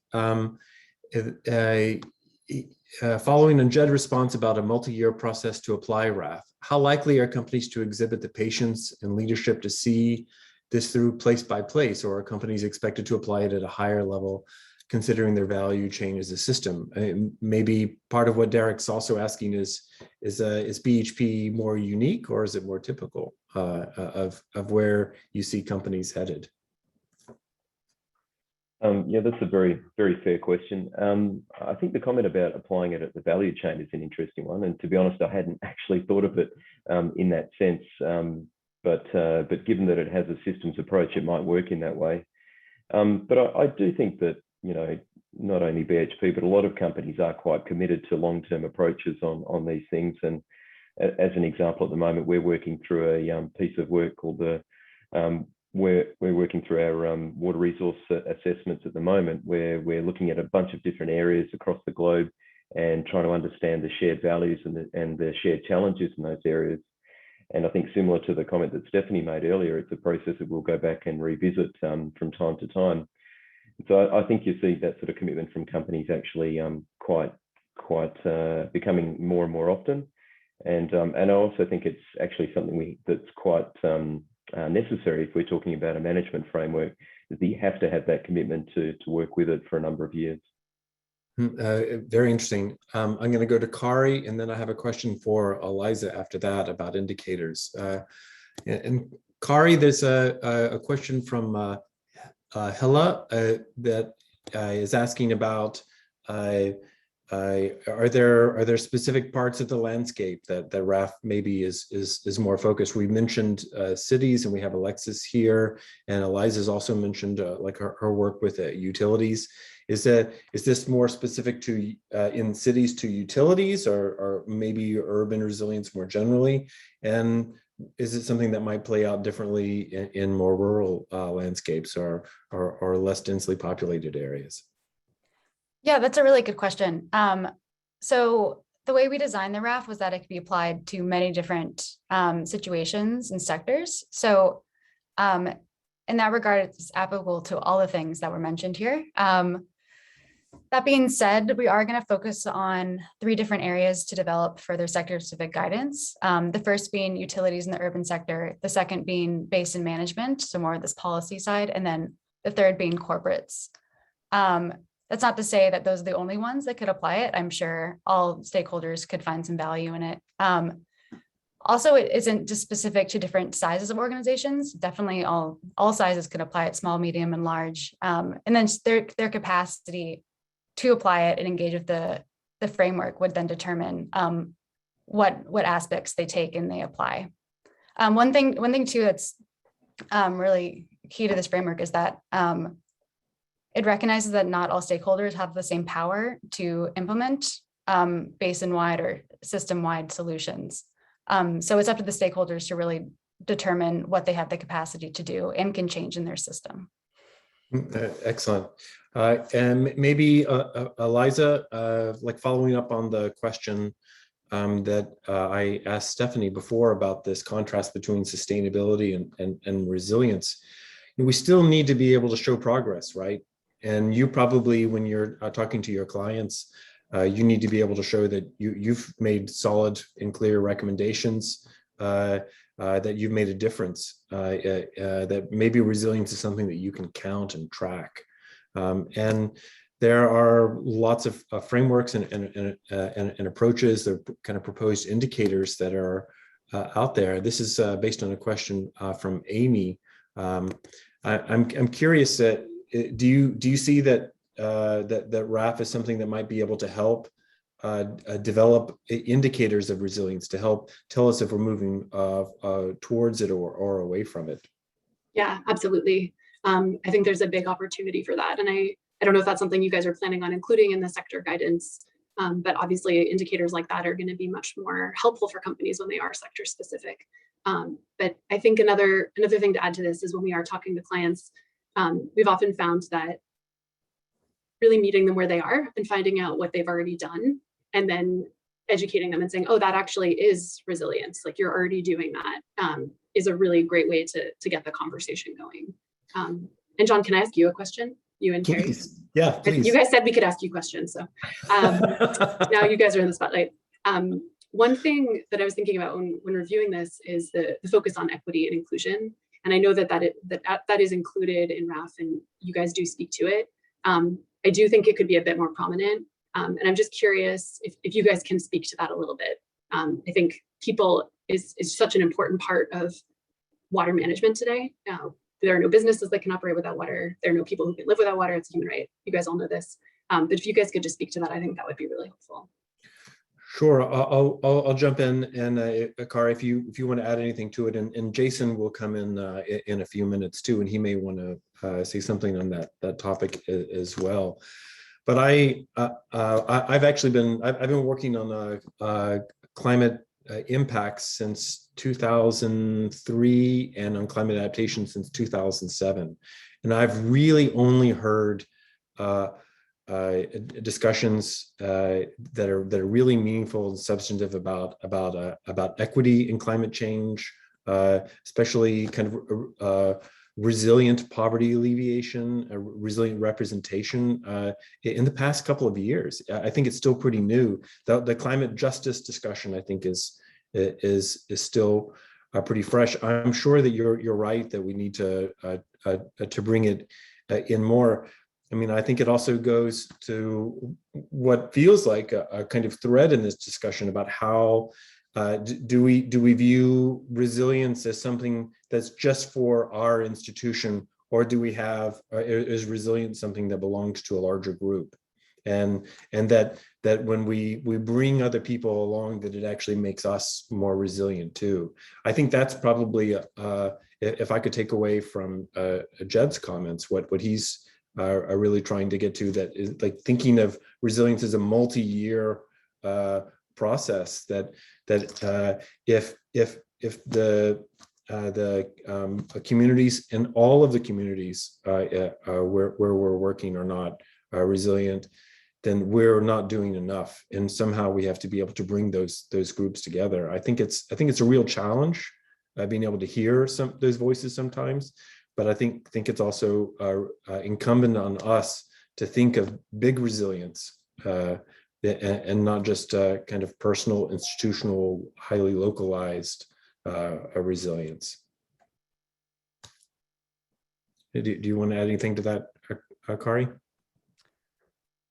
Following on Jed's response about a multi-year process to apply RAF, how likely are companies to exhibit the patience and leadership to see this through place by place, or are companies expected to apply it at a higher level, considering their value chain as a system? Maybe part of what Derek's also asking is BHP more unique, or is it more typical of where you see companies headed? Yeah, that's a very, very fair question. I think the comment about applying it at the value chain is an interesting one. And to be honest, I hadn't actually thought of it in that sense. But given that it has a systems approach, it might work in that way. But I do think that, not only BHP, but a lot of companies are quite committed to long-term approaches on these things. And as an example, at the moment, we're working through a piece of work called we're working through our water resource assessments at the moment, where we're looking at a bunch of different areas across the globe and trying to understand the shared values and the shared challenges in those areas. And I think similar to the comment that Stephanie made earlier, it's a process that we'll go back and revisit from time to time. So I think you see that sort of commitment from companies actually quite becoming more and more often. And I also think it's actually something that's quite necessary if we're talking about a management framework, that you have to have that commitment to work with it for a number of years. Very interesting. I'm going to go to Kari, and then I have a question for Eliza after that about indicators. And Kari, there's a question from Hella that is asking about are there specific parts of the landscape that RAF maybe is more focused? We mentioned cities, and we have Alexis here, and Eliza's also mentioned like her work with utilities. Is this more specific to in cities to utilities, or maybe urban resilience more generally? And is it something that might play out differently in more rural landscapes or less densely populated areas? Yeah, that's a really good question. So the way we designed the RAF was that it could be applied to many different situations and sectors. So in that regard, it's applicable to all the things that were mentioned here. That being said, we are going to focus on 3 different areas to develop further sector-specific guidance. The first being utilities in the urban sector, the second being basin management, so more of this policy side, and then the third being corporates. That's not to say that those are the only ones that could apply it. I'm sure all stakeholders could find some value in it. Also, it isn't just specific to different sizes of organizations. Definitely all sizes could apply it, small, medium, and large. And then their capacity to apply it and engage with the framework would then determine what aspects they take and they apply. One thing too that's really key to this framework is that it recognizes that not all stakeholders have the same power to implement basin-wide or system-wide solutions. So it's up to the stakeholders to really determine what they have the capacity to do and can change in their system. Excellent. And maybe Eliza, like following up on the question that I asked Stephanie before about this contrast between sustainability and resilience, we still need to be able to show progress, right? And you probably, when you're talking to your clients, you need to be able to show that you've made solid and clear recommendations, that you've made a difference, that maybe resilience is something that you can count and track. And there are lots of frameworks and approaches, the kind of proposed indicators that are out there. This is based on a question from Amy. I'm curious that do you see that that RAF is something that might be able to help develop indicators of resilience to help tell us if we're moving towards it or away from it? Yeah, absolutely. I think there's a big opportunity for that. And I don't know if that's something you guys are planning on including in the sector guidance, but obviously indicators like that are going to be much more helpful for companies when they are sector specific. But I think another thing to add to this is when we are talking to clients, we've often found that really meeting them where they are and finding out what they've already done and then educating them and saying, oh, that actually is resilience. Like you're already doing that, is a really great way to get the conversation going. And John, can I ask you a question? You and Carrie? Please. Yeah, please. You guys said we could ask you questions. So now you guys are in the spotlight. One thing that I was thinking about when reviewing this is the focus on equity and inclusion. And I know that is included in RAF and you guys do speak to it. I do think it could be a bit more prominent. And I'm just curious if you guys can speak to that a little bit. I think people is such an important part of water management today. There are no businesses that can operate without water. There are no people who can live without water. It's a human right. You guys all know this. But if you guys could just speak to that, I think that would be really helpful. Sure, I'll jump in, and Kari, if you want to add anything to it, and Jason will come in a few minutes too, and he may want to say something on that topic as well. But I've been working on climate impacts since 2003 and on climate adaptation since 2007, and I've really only heard discussions that are really meaningful and substantive about equity in climate change, especially kind of resilient poverty alleviation, resilient representation in the past couple of years. I think it's still pretty new. The climate justice discussion, I think, is still pretty fresh. I'm sure that you're right that we need to bring it in more. I mean, I think it also goes to what feels like a kind of thread in this discussion about how do we view resilience as something that's just for our institution, or do we have is resilience something that belongs to a larger group, and that when we bring other people along, that it actually makes us more resilient too. I think that's probably if I could take away from Jed's comments, what he's are really trying to get to, that is like thinking of resilience as a multi-year process, that if the communities and all of the communities where we're working are not resilient, then we're not doing enough, and somehow we have to be able to bring those groups together. I think it's a real challenge being able to hear those voices sometimes. But I think it's also incumbent on us to think of big resilience and not just kind of personal, institutional, highly localized resilience. Do you want to add anything to that, Kari?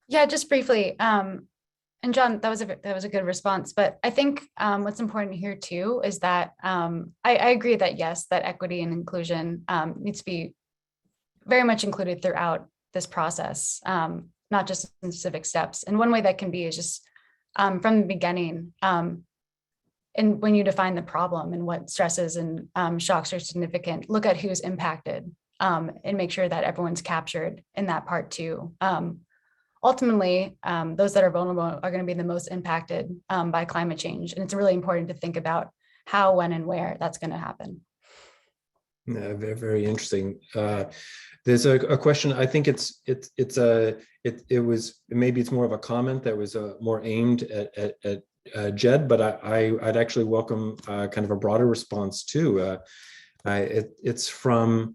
Yeah, just briefly. And John, that was a good response. But I think what's important here too is that I agree that yes, that equity and inclusion needs to be very much included throughout this process, not just in specific steps. And one way that can be is just from the beginning. And when you define the problem and what stresses and shocks are significant, look at who's impacted and make sure that everyone's captured in that part too. Ultimately, those that are vulnerable are going to be the most impacted by climate change. And it's really important to think about how, when, and where that's going to happen. Yeah, very, very interesting. There's a question. I think it was maybe it's more of a comment that was more aimed at Jed, but I'd actually welcome kind of a broader response too. It's from.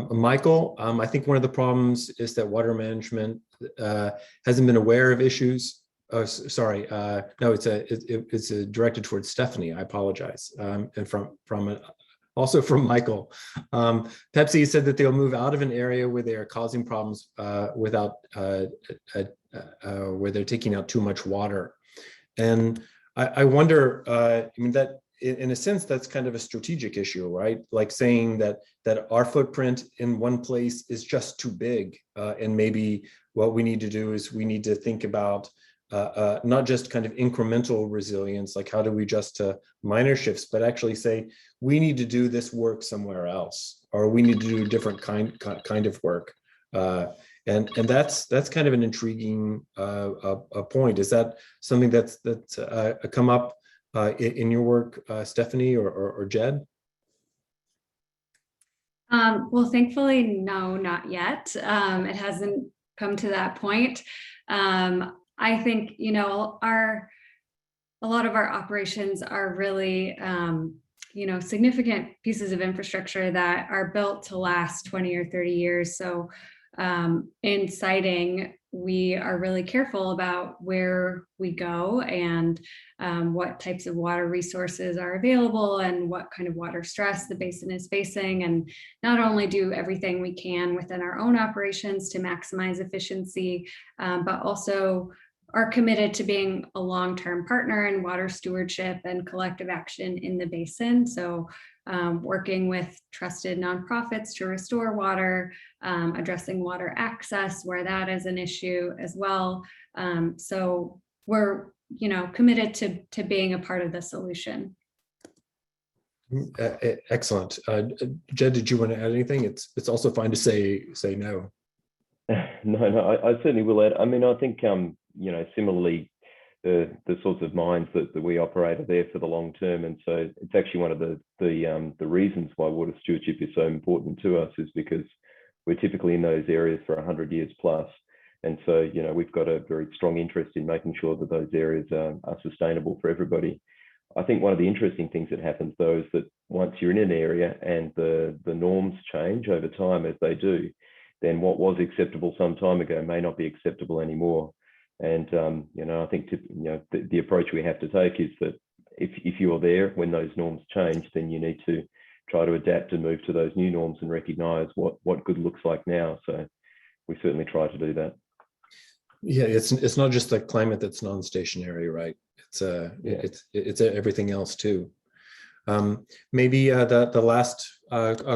Michael, I think one of the problems is that water management hasn't been aware of issues. Oh, sorry. No, it's directed towards Stephanie. I apologize. And also from Michael. Pepsi said that they'll move out of an area where they are causing problems without where they're taking out too much water. And I wonder. I mean, that in a sense, that's kind of a strategic issue, right? Like saying that our footprint in one place is just too big, and maybe what we need to do is we need to think about not just kind of incremental resilience, like how do we adjust to minor shifts, but actually say we need to do this work somewhere else, or we need to do a different kind of work. And that's kind of an intriguing point. Is that something that's come up in your work, Stephanie or Jed? Well, thankfully, no, not yet. It hasn't come to that point. I think, you know, a lot of our operations are really, you know, significant pieces of infrastructure that are built to last 20 or 30 years. So in siting, we are really careful about where we go and what types of water resources are available and what kind of water stress the basin is facing, and not only do everything we can within our own operations to maximize efficiency, but also are committed to being a long-term partner in water stewardship and collective action in the basin. So working with trusted nonprofits to restore water, addressing water access where that is an issue as well. So we're, you know, committed to being a part of the solution. Excellent. Jed, did you want to add anything? It's also fine to say no. No, I certainly will add. I mean, I think you know, similarly, the sorts of mines that we operate are there for the long term, and so it's actually one of the reasons why water stewardship is so important to us, is because we're typically in those areas for 100 years plus, and so, you know, we've got a very strong interest in making sure that those areas are sustainable for everybody. I think one of the interesting things that happens though is that once you're in an area and the norms change over time, as they do, then what was acceptable some time ago may not be acceptable anymore. And you know, I think the approach we have to take is that if you are there when those norms change, then you need to try to adapt and move to those new norms and recognize what good looks like now. So we certainly try to do that. Yeah, it's not just the climate that's non-stationary, right? It's everything else too. Maybe the last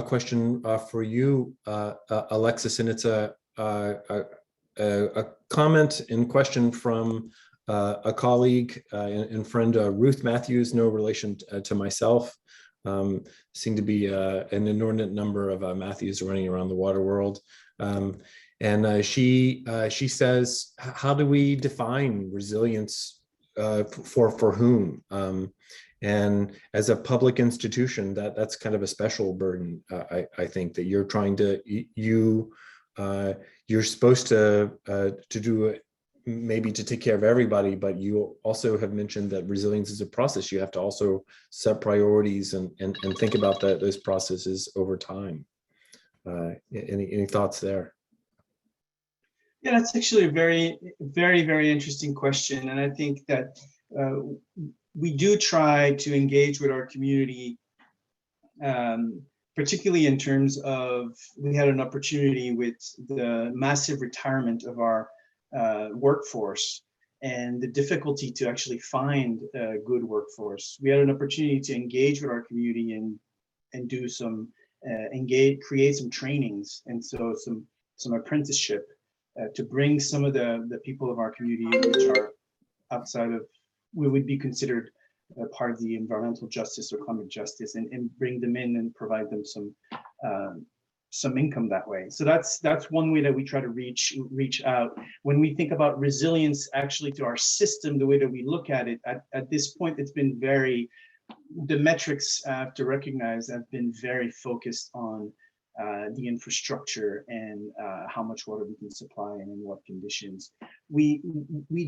question for you, Alexis, and it's a comment and question from a colleague and friend, Ruth Matthews, no relation to myself. Seem to be an inordinate number of Matthews running around the water world. And she says, how do we define resilience for whom? And as a public institution, that's kind of a special burden. I think that you're trying to, you're supposed to do it, maybe to take care of everybody, but you also have mentioned that resilience is a process. You have to also set priorities and think about those processes over time. Any thoughts there? Yeah, that's actually a very, very, very interesting question. And I think that we do try to engage with our community, particularly in terms of, we had an opportunity with the massive retirement of our workforce and the difficulty to actually find a good workforce. We had an opportunity to engage with our community and do some, create some trainings, and so some apprenticeship to bring some of the people of our community which are outside of, we would be considered part of the environmental justice or climate justice, and bring them in and provide them some income that way. So that's one way that we try to reach out. When we think about resilience actually to our system, the way that we look at it, at this point, it's been very, the metrics I have to recognize have been very focused on the infrastructure and how much water we can supply and in what conditions. We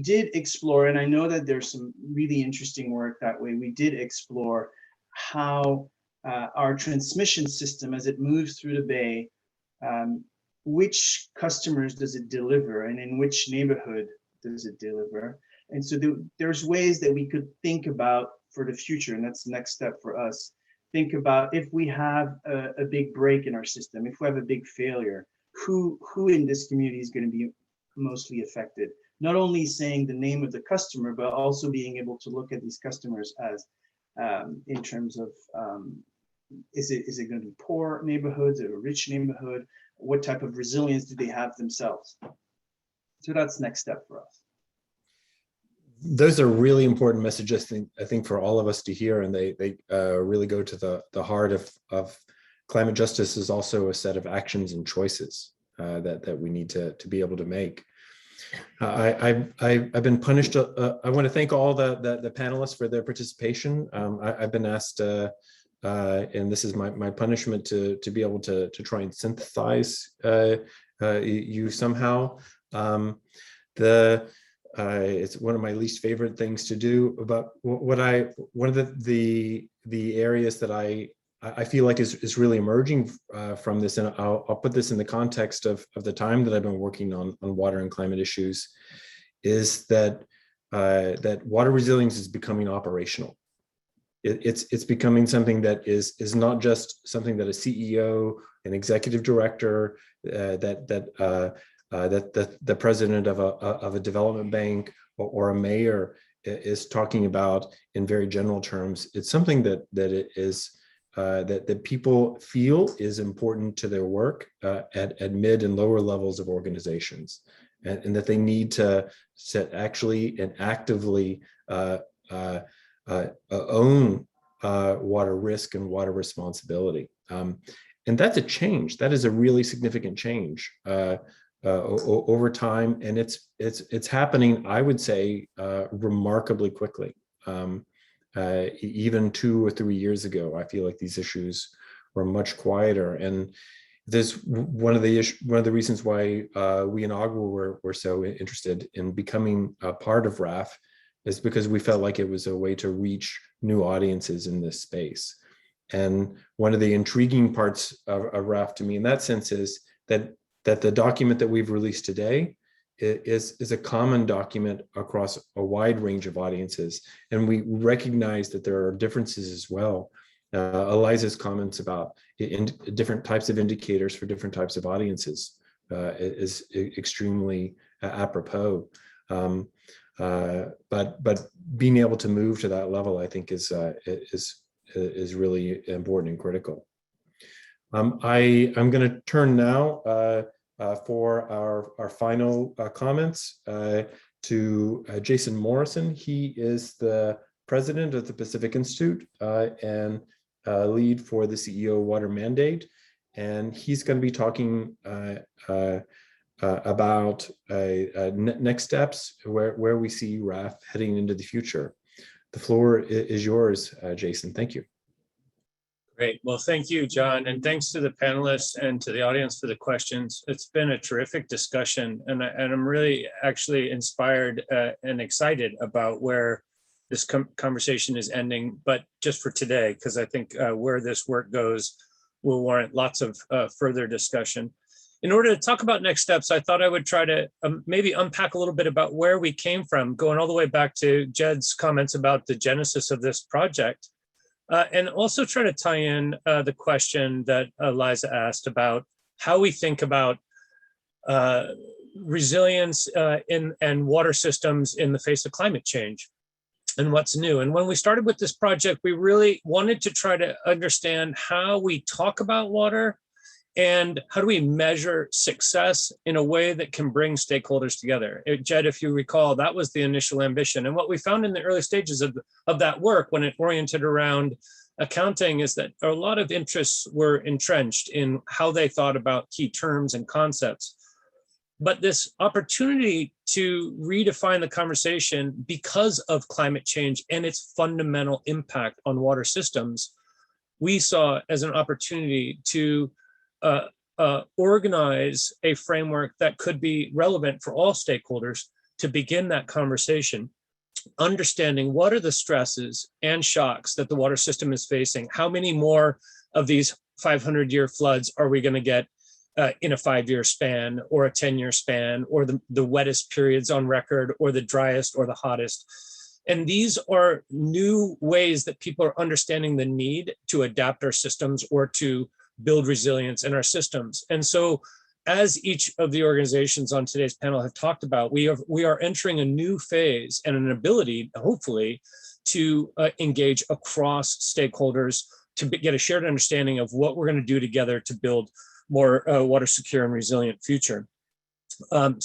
did explore, and I know that there's some really interesting work that way. We did explore how our transmission system, as it moves through the bay, which customers does it deliver, and in which neighborhood does it deliver? And so there's ways that we could think about for the future, and that's the next step for us. Think about if we have a big break in our system, if we have a big failure, who in this community is going to be mostly affected? Not only saying the name of the customer, but also being able to look at these customers as in terms of is it going to be poor neighborhoods or a rich neighborhood? What type of resilience do they have themselves? So that's next step for us. Those are really important messages, I think for all of us to hear, and they really go to the heart of climate justice. Is also a set of actions and choices that we need to be able to make. I've been punished. I want to thank all the panelists for their participation. I've been asked, and this is my punishment, to be able to try and synthesize you somehow. It's one of my least favorite things to do. But one of the areas that I feel like is really emerging from this, and I'll put this in the context of the time that I've been working on water and climate issues, is that water resilience is becoming operational. It's becoming something that is not just something that a CEO, an executive director, that the president of a development bank or a mayor is talking about in very general terms. It's something that it is that people feel is important to their work at mid and lower levels of organizations, and that they need to actually and actively own water risk and water responsibility. And that's a change. That is a really significant change over time, and it's happening, I would say, remarkably quickly. Even 2 or 3 years ago, I feel like these issues were much quieter. And this one of the reasons why we in Agua were so interested in becoming a part of RAF is because we felt like it was a way to reach new audiences in this space. And one of the intriguing parts of RAF to me in that sense is that the document that we've released today is a common document across a wide range of audiences. And we recognize that there are differences as well. Eliza's comments about different types of indicators for different types of audiences is extremely apropos. But being able to move to that level, I think, is really important and critical. I'm going to turn now for our final comments to Jason Morrison. He is the president of the Pacific Institute and lead for the CEO Water Mandate. And he's going to be talking about next steps, where we see RAF heading into the future. The floor is yours, Jason. Thank you. Great. Well, thank you, John, and thanks to the panelists and to the audience for the questions. It's been a terrific discussion, and I'm really actually inspired and excited about where this conversation is ending, but just for today, because I think where this work goes will warrant lots of further discussion. In order to talk about next steps, I thought I would try to maybe unpack a little bit about where we came from, going all the way back to Jed's comments about the genesis of this project. And also try to tie in the question that Eliza asked about how we think about resilience and water systems in the face of climate change and what's new. And when we started with this project, we really wanted to try to understand how we talk about water and how do we measure success in a way that can bring stakeholders together. Jed, if you recall, that was the initial ambition. And what we found in the early stages of that work, when it oriented around accounting, is that a lot of interests were entrenched in how they thought about key terms and concepts. But this opportunity to redefine the conversation because of climate change and its fundamental impact on water systems, we saw as an opportunity to organize a framework that could be relevant for all stakeholders to begin that conversation, understanding what are the stresses and shocks that the water system is facing. How many more of these 500-year floods are we going to get in a 5-year span or a 10-year span, or the wettest periods on record, or the driest or the hottest? And these are new ways that people are understanding the need to adapt our systems or to build resilience in our systems. And so as each of the organizations on today's panel have talked about, we are entering a new phase and an ability, hopefully, to engage across stakeholders to get a shared understanding of what we're going to do together to build more water secure and resilient future. John,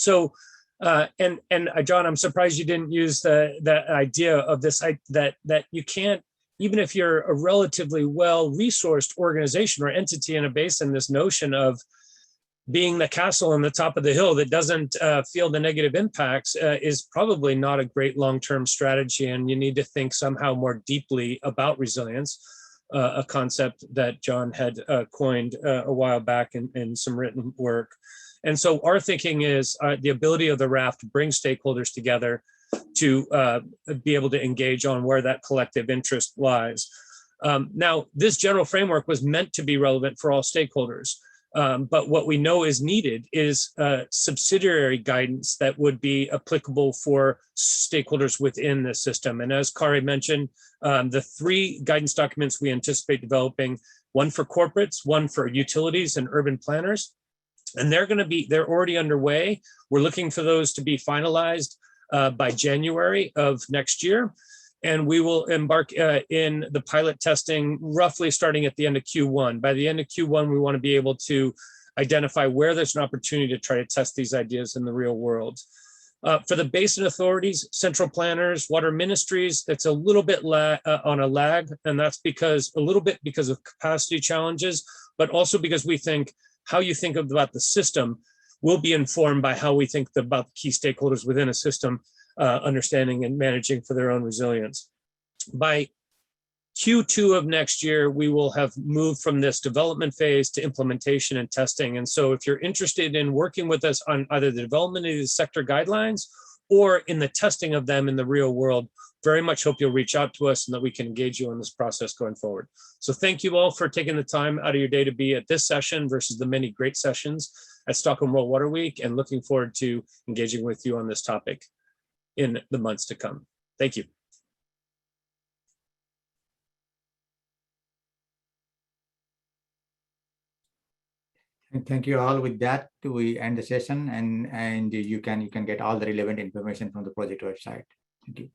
I'm surprised you didn't use the idea of this, that you can't, even if you're a relatively well-resourced organization or entity in a basin, this notion of being the castle on the top of the hill that doesn't feel the negative impacts is probably not a great long-term strategy. And you need to think somehow more deeply about resilience, a concept that John had coined a while back in some written work. And so our thinking is the ability of the raft to bring stakeholders together to be able to engage on where that collective interest lies. Now, this general framework was meant to be relevant for all stakeholders. But what we know is needed is subsidiary guidance that would be applicable for stakeholders within the system. And as Kari mentioned, the 3 guidance documents we anticipate developing, one for corporates, one for utilities and urban planners, and they're already underway. We're looking for those to be finalized by January of next year. And we will embark in the pilot testing roughly starting at the end of Q1. By the end of Q1, we want to be able to identify where there's an opportunity to try to test these ideas in the real world. For the basin authorities, central planners, water ministries, that's a little bit on a lag. And that's because of capacity challenges, but also because we think how you think about the system will be informed by how we think about the key stakeholders within a system, understanding and managing for their own resilience. By Q2 of next year, we will have moved from this development phase to implementation and testing. And so if you're interested in working with us on either the development of these sector guidelines or in the testing of them in the real world, very much hope you'll reach out to us and that we can engage you in this process going forward. So thank you all for taking the time out of your day to be at this session versus the many great sessions at Stockholm World Water Week, and looking forward to engaging with you on this topic in the months to come. Thank you. Thank you all. With that, we end the session, and you can get all the relevant information from the project website. Thank you.